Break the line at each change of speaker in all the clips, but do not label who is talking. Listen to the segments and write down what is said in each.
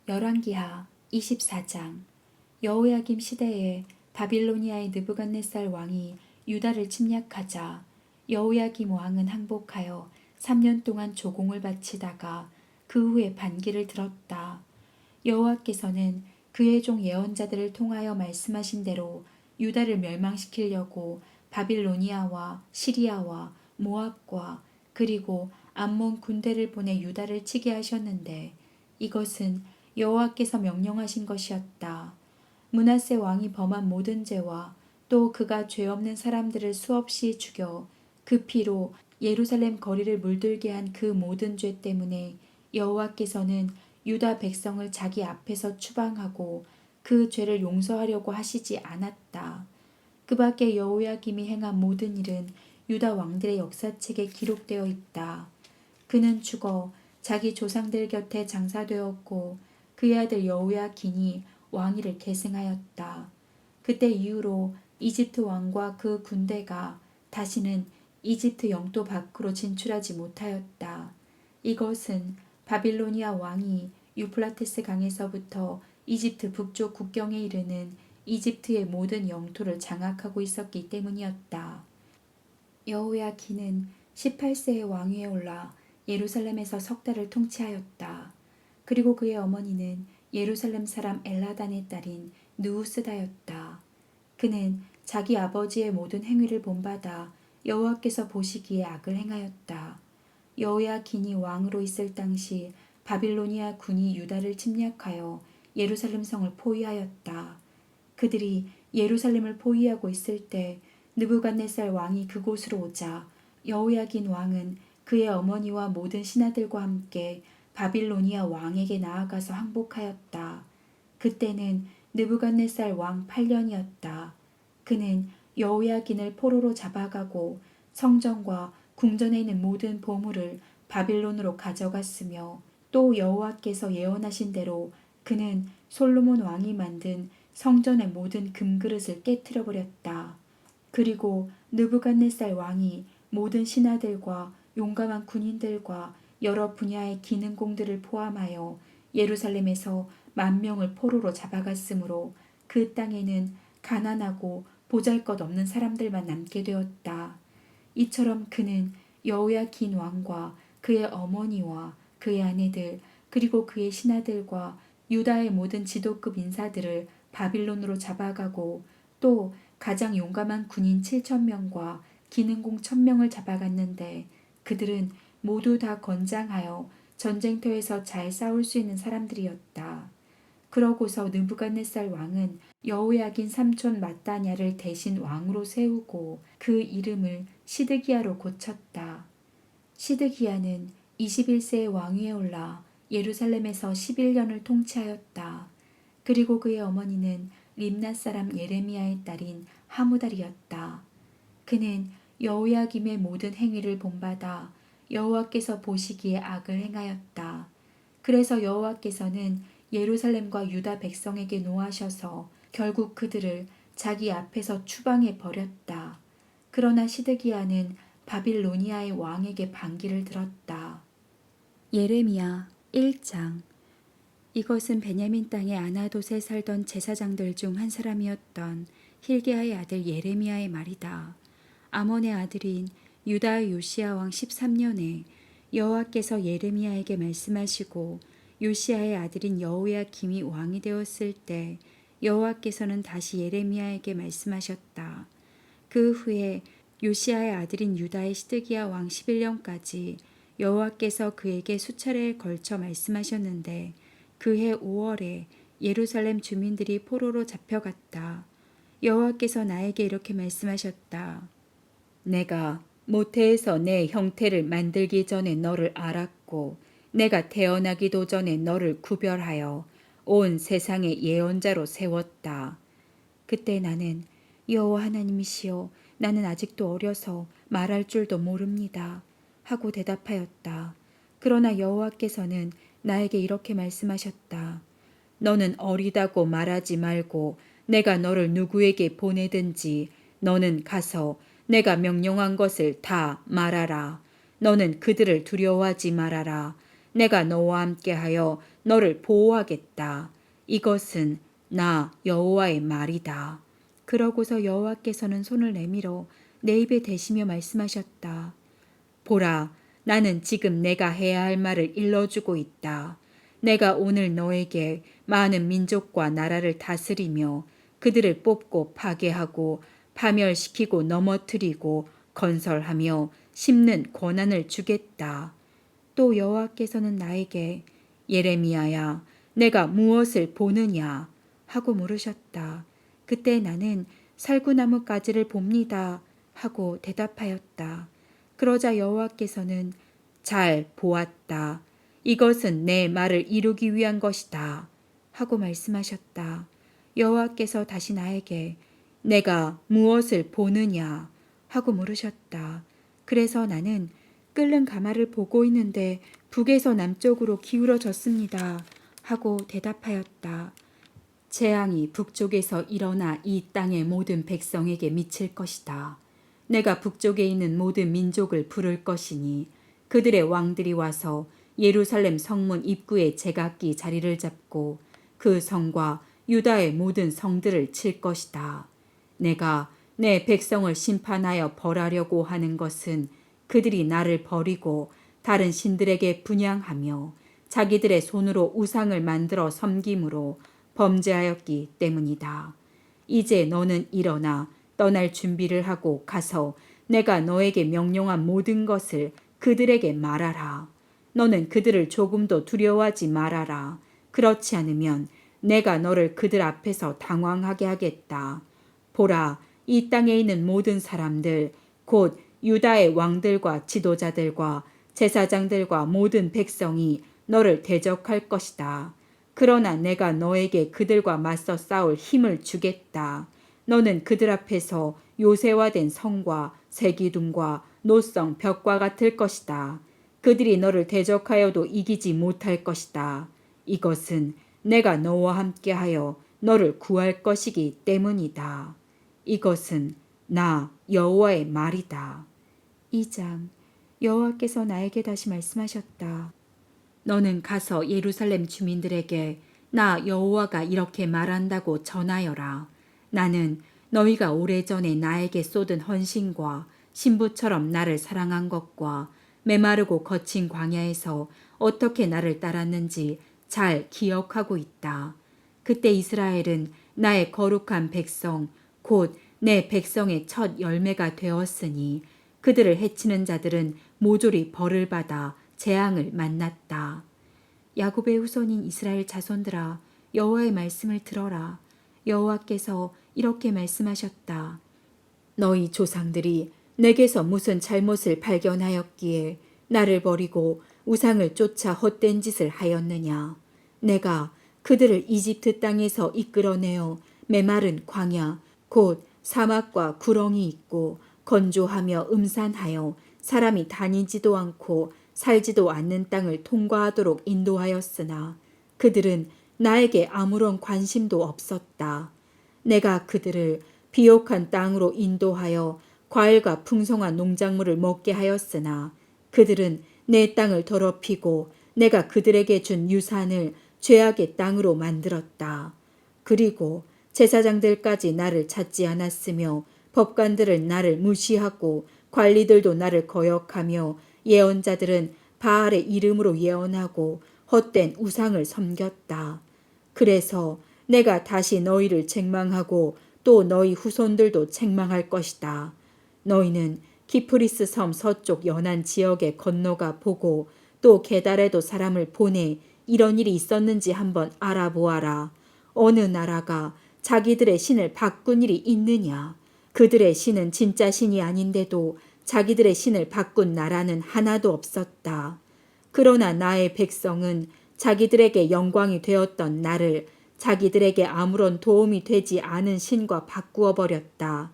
열왕기하 24장. 여호야김 시대에 바빌로니아의 느부갓네살 왕이 유다를 침략하자 여호야김 왕은 항복하여 3년 동안 조공을 바치다가 그 후에 반기를 들었다. 여호와께서는 그의 종 예언자들을 통하여 말씀하신 대로 유다를 멸망시키려고 바빌로니아와 시리아와 모압과 그리고 암몬 군대를 보내 유다를 치게 하셨는데 이것은 여호와께서 명령하신 것이었다. 므낫세 왕이 범한 모든 죄와 또 그가 죄 없는 사람들을 수없이 죽여 그 피로 예루살렘 거리를 물들게 한 그 모든 죄 때문에 여호와께서는 유다 백성을 자기 앞에서 추방하고 그 죄를 용서하려고 하시지 않았다. 그 밖에 여호야김이 행한 모든 일은 유다 왕들의 역사책에 기록되어 있다. 그는 죽어 자기 조상들 곁에 장사되었고 그의 아들 여호야긴이 왕위를 계승하였다. 그때 이후로 이집트 왕과 그 군대가 다시는 이집트 영토 밖으로 진출하지 못하였다. 이것은 바빌로니아 왕이 유프라테스 강에서부터 이집트 북쪽 국경에 이르는 이집트의 모든 영토를 장악하고 있었기 때문이었다. 여호야긴은 18세의 왕위에 올라 예루살렘에서 석 달을 통치하였다. 그리고 그의 어머니는 예루살렘 사람 엘라단의 딸인 느우스다였다. 그는 자기 아버지의 모든 행위를 본받아 여호와께서 보시기에 악을 행하였다. 여호야긴이 왕으로 있을 당시 바빌로니아 군이 유다를 침략하여 예루살렘 성을 포위하였다. 그들이 예루살렘을 포위하고 있을 때 느부갓네살 왕이 그곳으로 오자 여호야긴 왕은 그의 어머니와 모든 신하들과 함께 바빌로니아 왕에게 나아가서 항복하였다. 그때는 느부갓네살 왕 8년이었다. 그는 여호야긴을 포로로 잡아가고 성전과 궁전에 있는 모든 보물을 바빌론으로 가져갔으며 또 여호와께서 예언하신 대로 그는 솔로몬 왕이 만든 성전의 모든 금그릇을 깨뜨려 버렸다. 그리고 느부갓네살 왕이 모든 신하들과 용감한 군인들과 여러 분야의 기능공들을 포함하여 예루살렘에서 10,000명을 포로로 잡아갔으므로 그 땅에는 가난하고 보잘것없는 사람들만 남게 되었다. 이처럼 그는 여호야긴 왕과 그의 어머니와 그의 아내들 그리고 그의 신하들과 유다의 모든 지도급 인사들을 바빌론으로 잡아가고 또 가장 용감한 군인 7,000명과 기능공 1,000명을 잡아갔는데 그들은 모두 다 건장하여 전쟁터에서 잘 싸울 수 있는 사람들이었다. 그러고서 느부갓네살 왕은 여호야긴 삼촌 마따냐를 대신 왕으로 세우고 그 이름을 시드기야로 고쳤다. 시드기야는 21세의 왕위에 올라 예루살렘에서 11년을 통치하였다. 그리고 그의 어머니는 림낫 사람 예레미야의 딸인 하무달이었다. 그는 여호야김의 모든 행위를 본받아 여호와께서 보시기에 악을 행하였다. 그래서 여호와께서는 예루살렘과 유다 백성에게 노하셔서 결국 그들을 자기 앞에서 추방해 버렸다. 그러나 시드기야는 바빌로니아의 왕에게 반기를 들었다. 예레미야 1장. 이것은 베냐민 땅의 아나돗에 살던 제사장들 중 한 사람이었던 hilki야의 아들 예레미야의 말이다. 아몬의 아들인 유다의 요시야 왕 13년에 여호와께서 예레미야에게 말씀하시고 요시야의 아들인 여호야김이 왕이 되었을 때 여호와께서는 다시 예레미야에게 말씀하셨다. 그 후에 요시야의 아들인 유다의 시드기야 왕 11년까지 여호와께서 그에게 수차례에 걸쳐 말씀하셨는데 그해 5월에 예루살렘 주민들이 포로로 잡혀갔다. 여호와께서 나에게 이렇게 말씀하셨다. 내가 모태에서 내 형태를 만들기 전에 너를 알았고 내가 태어나기도 전에 너를 구별하여 온 세상의 예언자로 세웠다. 그때 나는 여호와 하나님이시여 나는 아직도 어려서 말할 줄도 모릅니다 하고 대답하였다. 그러나 여호와께서는 나에게 이렇게 말씀하셨다. 너는 어리다고 말하지 말고 내가 너를 누구에게 보내든지 너는 가서 내가 명령한 것을 다 말하라. 너는 그들을 두려워하지 말아라. 내가 너와 함께하여 너를 보호하겠다. 이것은 나 여호와의 말이다. 그러고서 여호와께서는 손을 내밀어 내 입에 대시며 말씀하셨다. 보라, 나는 지금 내가 해야 할 말을 일러주고 있다. 내가 오늘 너에게 많은 민족과 나라를 다스리며 그들을 뽑고 파괴하고 파멸시키고 넘어뜨리고 건설하며 심는 권한을 주겠다. 또 여호와께서는 나에게 예레미야야, 내가 무엇을 보느냐 하고 물으셨다. 그때 나는 살구나무 가지를 봅니다 하고 대답하였다. 그러자 여호와께서는 잘 보았다. 이것은 내 말을 이루기 위한 것이다 하고 말씀하셨다. 여호와께서 다시 나에게 내가 무엇을 보느냐 하고 물으셨다. 그래서 나는 끓는 가마를 보고 있는데 북에서 남쪽으로 기울어졌습니다 하고 대답하였다. 재앙이 북쪽에서 일어나 이 땅의 모든 백성에게 미칠 것이다. 내가 북쪽에 있는 모든 민족을 부를 것이니 그들의 왕들이 와서 예루살렘 성문 입구에 제각기 자리를 잡고 그 성과 유다의 모든 성들을 칠 것이다. 내가 내 백성을 심판하여 벌하려고 하는 것은 그들이 나를 버리고 다른 신들에게 분향하며 자기들의 손으로 우상을 만들어 섬김으로 범죄하였기 때문이다. 이제 너는 일어나 떠날 준비를 하고 가서 내가 너에게 명령한 모든 것을 그들에게 말하라. 너는 그들을 조금도 두려워하지 말아라. 그렇지 않으면 내가 너를 그들 앞에서 당황하게 하겠다. 보라, 이 땅에 있는 모든 사람들, 곧 유다의 왕들과 지도자들과 제사장들과 모든 백성이 너를 대적할 것이다. 그러나 내가 너에게 그들과 맞서 싸울 힘을 주겠다. 너는 그들 앞에서 요새화된 성과 새기둥과 노성 벽과 같을 것이다. 그들이 너를 대적하여도 이기지 못할 것이다. 이것은 내가 너와 함께하여 너를 구할 것이기 때문이다. 이것은 나 여호와의 말이다. 2장. 여호와께서 나에게 다시 말씀하셨다. 너는 가서 예루살렘 주민들에게 나 여호와가 이렇게 말한다고 전하여라. 나는 너희가 오래전에 나에게 쏟은 헌신과 신부처럼 나를 사랑한 것과 메마르고 거친 광야에서 어떻게 나를 따랐는지 잘 기억하고 있다. 그때 이스라엘은 나의 거룩한 백성, 곧 내 백성의 첫 열매가 되었으니 그들을 해치는 자들은 모조리 벌을 받아 재앙을 만났다. 야곱의 후손인 이스라엘 자손들아, 여호와의 말씀을 들어라. 여호와께서 이렇게 말씀하셨다. 너희 조상들이 내게서 무슨 잘못을 발견하였기에 나를 버리고 우상을 쫓아 헛된 짓을 하였느냐. 내가 그들을 이집트 땅에서 이끌어내어 메마른 광야, 곧 사막과 구렁이 있고 건조하며 음산하여 사람이 다니지도 않고 살지도 않는 땅을 통과하도록 인도하였으나 그들은 나에게 아무런 관심도 없었다. 내가 그들을 비옥한 땅으로 인도하여 과일과 풍성한 농작물을 먹게 하였으나 그들은 내 땅을 더럽히고 내가 그들에게 준 유산을 죄악의 땅으로 만들었다. 그리고 제사장들까지 나를 찾지 않았으며 법관들은 나를 무시하고 관리들도 나를 거역하며 예언자들은 바알의 이름으로 예언하고 헛된 우상을 섬겼다. 그래서 내가 다시 너희를 책망하고 또 너희 후손들도 책망할 것이다. 너희는 기프리스 섬 서쪽 연안 지역에 건너가 보고 또 게달에도 사람을 보내 이런 일이 있었는지 한번 알아보아라. 어느 나라가 자기들의 신을 바꾼 일이 있느냐? 그들의 신은 진짜 신이 아닌데도 자기들의 신을 바꾼 나라는 하나도 없었다. 그러나 나의 백성은 자기들에게 영광이 되었던 나를 자기들에게 아무런 도움이 되지 않은 신과 바꾸어 버렸다.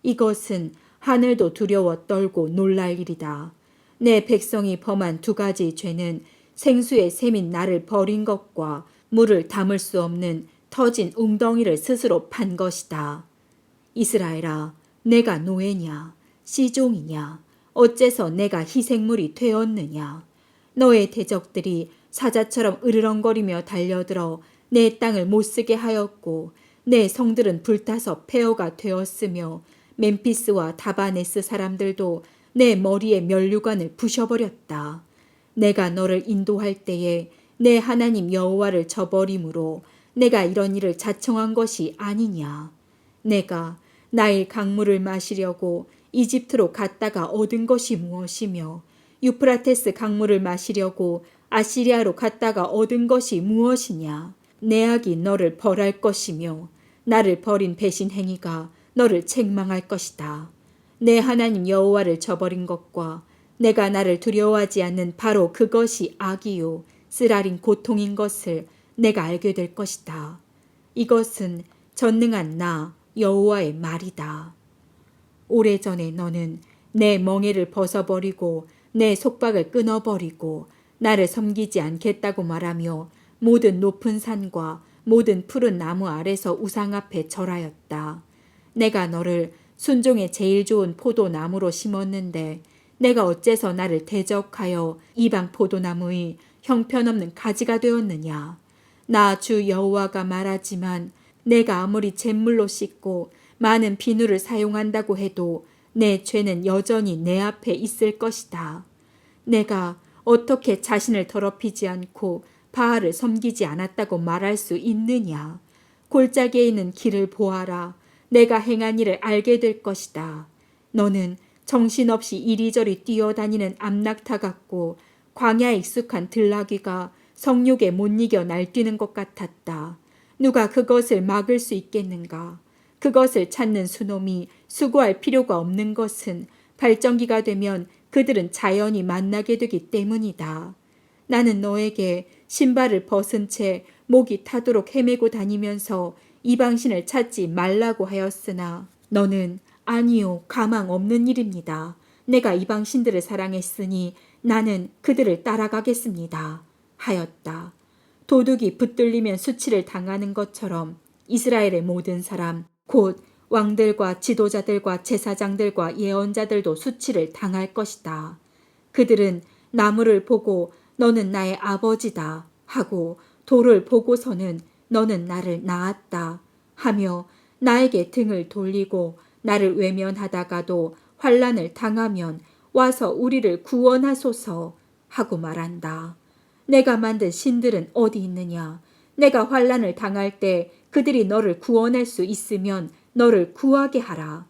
이것은 하늘도 두려워 떨고 놀랄 일이다. 내 백성이 범한 두 가지 죄는 생수의 샘인 나를 버린 것과 물을 담을 수 없는 터진 웅덩이를 스스로 판 것이다. 이스라엘아, 내가 노예냐? 시종이냐? 어째서 내가 희생물이 되었느냐? 너의 대적들이 사자처럼 으르렁거리며 달려들어 내 땅을 못쓰게 하였고 내 성들은 불타서 폐허가 되었으며 멤피스와 다바네스 사람들도 내 머리에 면류관을 부셔버렸다. 내가 너를 인도할 때에 내 하나님 여호와를 저버림으로 내가 이런 일을 자청한 것이 아니냐. 내가 나일 강물을 마시려고 이집트로 갔다가 얻은 것이 무엇이며 유프라테스 강물을 마시려고 아시리아로 갔다가 얻은 것이 무엇이냐. 내 악이 너를 벌할 것이며 나를 버린 배신 행위가 너를 책망할 것이다. 내 하나님 여호와를 저버린 것과 내가 나를 두려워하지 않는 바로 그것이 악이요 쓰라린 고통인 것을 내가 알게 될 것이다. 이것은 전능한 나 여호와의 말이다. 오래전에 너는 내 멍에를 벗어버리고 내 속박을 끊어버리고 나를 섬기지 않겠다고 말하며 모든 높은 산과 모든 푸른 나무 아래서 우상 앞에 절하였다. 내가 너를 순종의 제일 좋은 포도나무로 심었는데 내가 어째서 나를 대적하여 이방 포도나무의 형편없는 가지가 되었느냐. 나 주 여호와가 말하지만 내가 아무리 잿물로 씻고 많은 비누를 사용한다고 해도 내 죄는 여전히 내 앞에 있을 것이다. 내가 어떻게 자신을 더럽히지 않고 바알을 섬기지 않았다고 말할 수 있느냐. 골짜기에 있는 길을 보아라. 내가 행한 일을 알게 될 것이다. 너는 정신없이 이리저리 뛰어다니는 암낙타 같고 광야에 익숙한 들나귀가 성욕에 못 이겨 날뛰는 것 같았다. 누가 그것을 막을 수 있겠는가? 그것을 찾는 수놈이 수고할 필요가 없는 것은 발정기가 되면 그들은 자연히 만나게 되기 때문이다. 나는 너에게 신발을 벗은 채 목이 타도록 헤매고 다니면서 이방신을 찾지 말라고 하였으나 너는 아니요 가망 없는 일입니다. 내가 이방신들을 사랑했으니 나는 그들을 따라가겠습니다. 하였다. 도둑이 붙들리면 수치를 당하는 것처럼 이스라엘의 모든 사람 곧 왕들과 지도자들과 제사장들과 예언자들도 수치를 당할 것이다. 그들은 나무를 보고 너는 나의 아버지다 하고 돌을 보고서는 너는 나를 낳았다 하며 나에게 등을 돌리고 나를 외면하다가도 환난을 당하면 와서 우리를 구원하소서 하고 말한다. 내가 만든 신들은 어디 있느냐? 내가 환난을 당할 때 그들이 너를 구원할 수 있으면 너를 구하게 하라.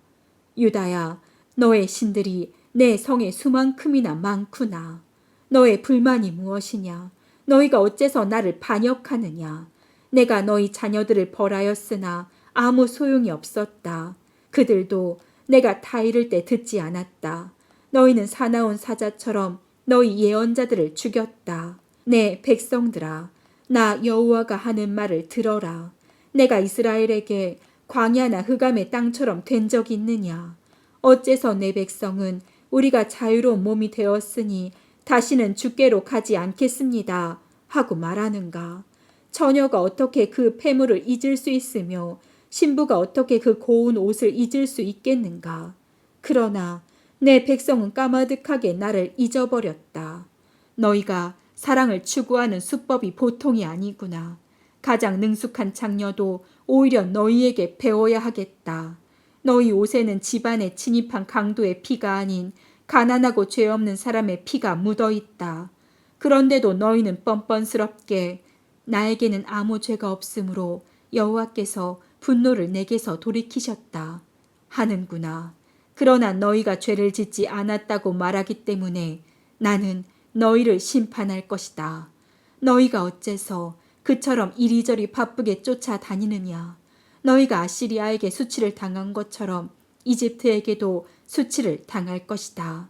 유다야, 너의 신들이 내 성에 수만큼이나 많구나. 너의 불만이 무엇이냐? 너희가 어째서 나를 반역하느냐? 내가 너희 자녀들을 벌하였으나 아무 소용이 없었다. 그들도 내가 타이를 때 듣지 않았다. 너희는 사나운 사자처럼 너희 예언자들을 죽였다. 내 백성들아, 나 여호와가 하는 말을 들어라. 내가 이스라엘에게 광야나 흑암의 땅처럼 된 적이 있느냐? 어째서 내 백성은 우리가 자유로운 몸이 되었으니 다시는 주께로 가지 않겠습니다 하고 말하는가? 처녀가 어떻게 그 폐물을 잊을 수 있으며 신부가 어떻게 그 고운 옷을 잊을 수 있겠는가? 그러나 내 백성은 까마득하게 나를 잊어버렸다. 너희가 사랑을 추구하는 수법이 보통이 아니구나. 가장 능숙한 장녀도 오히려 너희에게 배워야 하겠다. 너희 옷에는 집안에 침입한 강도의 피가 아닌 가난하고 죄 없는 사람의 피가 묻어 있다. 그런데도 너희는 뻔뻔스럽게 나에게는 아무 죄가 없으므로 여호와께서 분노를 내게서 돌이키셨다 하는구나. 그러나 너희가 죄를 짓지 않았다고 말하기 때문에 나는 너희를 심판할 것이다. 너희가 어째서 그처럼 이리저리 바쁘게 쫓아다니느냐. 너희가 아시리아에게 수치를 당한 것처럼 이집트에게도 수치를 당할 것이다.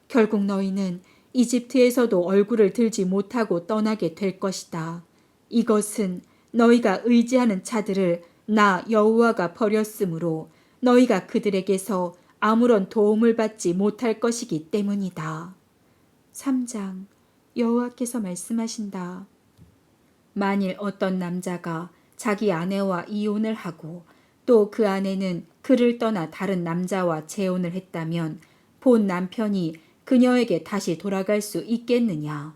결국 너희는 이집트에서도 얼굴을 들지 못하고 떠나게 될 것이다. 이것은 너희가 의지하는 자들을 나 여호와가 버렸으므로 너희가 그들에게서 아무런 도움을 받지 못할 것이기 때문이다. 3장 여호와께서 말씀하신다. 만일 어떤 남자가 자기 아내와 이혼을 하고 또 그 아내는 그를 떠나 다른 남자와 재혼을 했다면 본 남편이 그녀에게 다시 돌아갈 수 있겠느냐?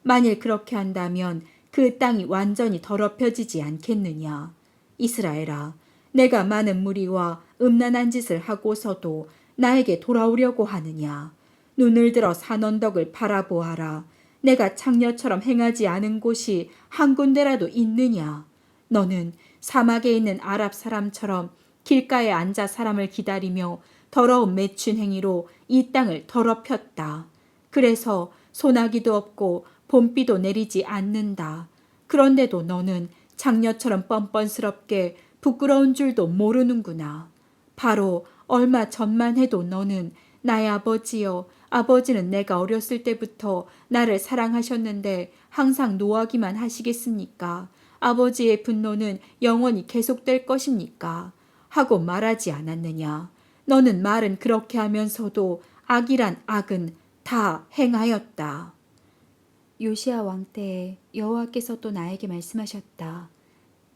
만일 그렇게 한다면 그 땅이 완전히 더럽혀지지 않겠느냐. 이스라엘아, 내가 많은 무리와 음란한 짓을 하고서도 나에게 돌아오려고 하느냐. 눈을 들어 산 언덕을 바라보아라. 내가 창녀처럼 행하지 않은 곳이 한 군데라도 있느냐. 너는 사막에 있는 아랍 사람처럼 길가에 앉아 사람을 기다리며 더러운 매춘 행위로 이 땅을 더럽혔다. 그래서 소나기도 없고 봄비도 내리지 않는다. 그런데도 너는 장녀처럼 뻔뻔스럽게 부끄러운 줄도 모르는구나. 바로 얼마 전만 해도 너는 나의 아버지여, 아버지는 내가 어렸을 때부터 나를 사랑하셨는데 항상 노하기만 하시겠습니까? 아버지의 분노는 영원히 계속될 것입니까? 하고 말하지 않았느냐. 너는 말은 그렇게 하면서도 악이란 악은 다 행하였다. 요시야 왕 때에 여호와께서 또 나에게 말씀하셨다.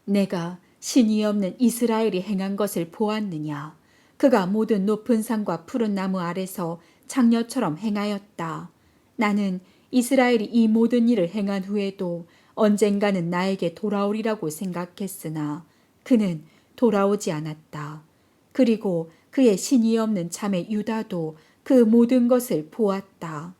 내가 신이 없는 이스라엘이 행한 것을 보았느냐. 그가 모든 높은 산과 푸른 나무 아래서 장녀처럼 행하였다. 나는 이스라엘이 이 모든 일을 행한 후에도 언젠가는 나에게 돌아오리라고 생각했으나 그는 돌아오지 않았다. 그리고 그의 신이 없는 자매 유다도 그 모든 것을 보았다.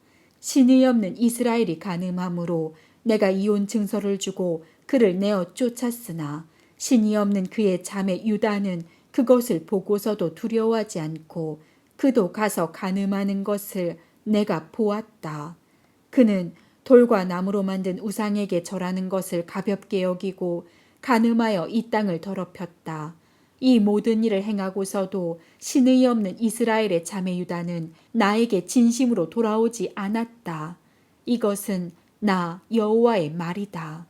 신이 없는 이스라엘이 간음함으로 내가 이혼 증서를 주고 그를 내어 쫓았으나 신이 없는 그의 자매 유다는 그것을 보고서도 두려워하지 않고 그도 가서 간음하는 것을 내가 보았다. 그는 돌과 나무로 만든 우상에게 절하는 것을 가볍게 여기고 간음하여 이 땅을 더럽혔다. 이 모든 일을 행하고서도 신의 없는 이스라엘의 자매 유다는 나에게 진심으로 돌아오지 않았다. 이것은 나 여호와의 말이다.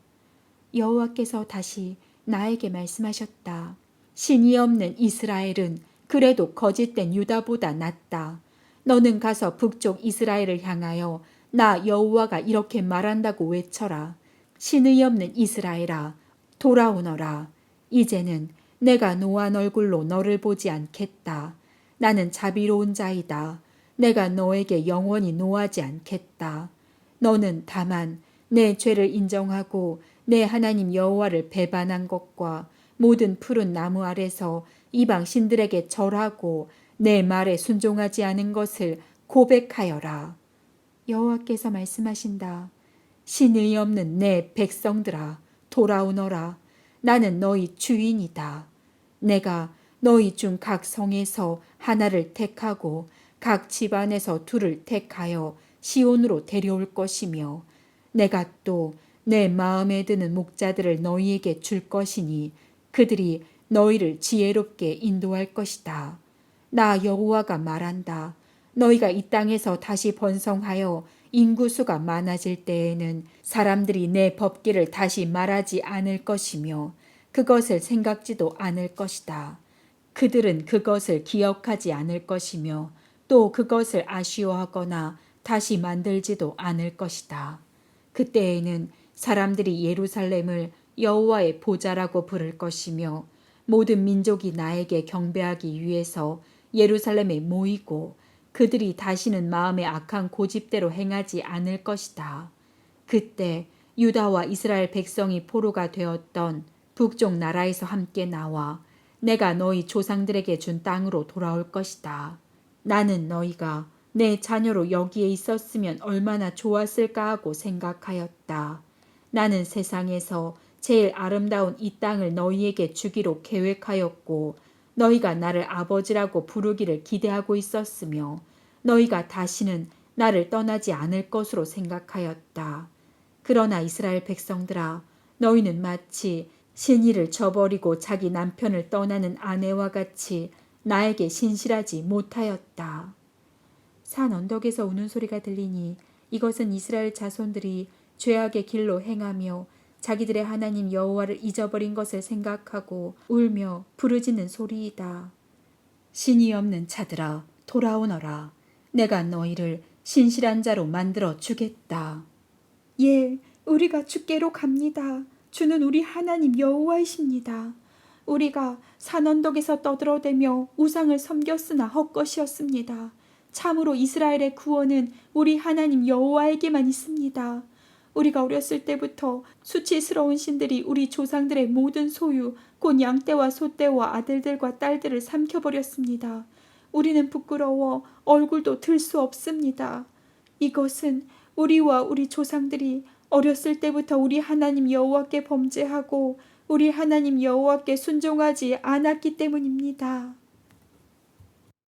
여호와께서 다시 나에게 말씀하셨다. 신이 없는 이스라엘은 그래도 거짓된 유다보다 낫다. 너는 가서 북쪽 이스라엘을 향하여 나 여호와가 이렇게 말한다고 외쳐라. 신의 없는 이스라엘아, 돌아오너라. 이제는 내가 노한 얼굴로 너를 보지 않겠다. 나는 자비로운 자이다. 내가 너에게 영원히 노하지 않겠다. 너는 다만 내 죄를 인정하고 내 하나님 여호와를 배반한 것과 모든 푸른 나무 아래서 이방 신들에게 절하고 내 말에 순종하지 않은 것을 고백하여라. 여호와께서 말씀하신다. 신의 없는 내 백성들아, 돌아오너라. 나는 너희 주인이다. 내가 너희 중 각 성에서 하나를 택하고 각 집안에서 둘을 택하여 시온으로 데려올 것이며 내가 또 내 마음에 드는 목자들을 너희에게 줄 것이니 그들이 너희를 지혜롭게 인도할 것이다. 나 여호와가 말한다. 너희가 이 땅에서 다시 번성하여 인구수가 많아질 때에는 사람들이 내 법기를 다시 말하지 않을 것이며 그것을 생각지도 않을 것이다. 그들은 그것을 기억하지 않을 것이며 또 그것을 아쉬워하거나 다시 만들지도 않을 것이다. 그때에는 사람들이 예루살렘을 여호와의 보좌라고 부를 것이며 모든 민족이 나에게 경배하기 위해서 예루살렘에 모이고 그들이 다시는 마음의 악한 고집대로 행하지 않을 것이다. 그때 유다와 이스라엘 백성이 포로가 되었던 북쪽 나라에서 함께 나와 내가 너희 조상들에게 준 땅으로 돌아올 것이다. 나는 너희가 내 자녀로 여기에 있었으면 얼마나 좋았을까 하고 생각하였다. 나는 세상에서 제일 아름다운 이 땅을 너희에게 주기로 계획하였고 너희가 나를 아버지라고 부르기를 기대하고 있었으며 너희가 다시는 나를 떠나지 않을 것으로 생각하였다. 그러나 이스라엘 백성들아, 너희는 마치 신의를 저버리고 자기 남편을 떠나는 아내와 같이 나에게 신실하지 못하였다. 산 언덕에서 우는 소리가 들리니 이것은 이스라엘 자손들이 죄악의 길로 행하며 자기들의 하나님 여호와를 잊어버린 것을 생각하고 울며 부르짖는 소리이다. 신이 없는 자들아, 돌아오너라. 내가 너희를 신실한 자로 만들어 주겠다. 예, 우리가 주께로 갑니다. 주는 우리 하나님 여호와이십니다. 우리가 산 언덕에서 떠들어대며 우상을 섬겼으나 헛것이었습니다. 참으로 이스라엘의 구원은 우리 하나님 여호와에게만 있습니다. 우리가 어렸을 때부터 수치스러운 신들이 우리 조상들의 모든 소유, 곧 양떼와 소떼와 아들들과 딸들을 삼켜버렸습니다. 우리는 부끄러워 얼굴도 들 수 없습니다. 이것은 우리와 우리 조상들이 어렸을 때부터 우리 하나님 여호와께 범죄하고 우리 하나님 여호와께 순종하지 않았기 때문입니다.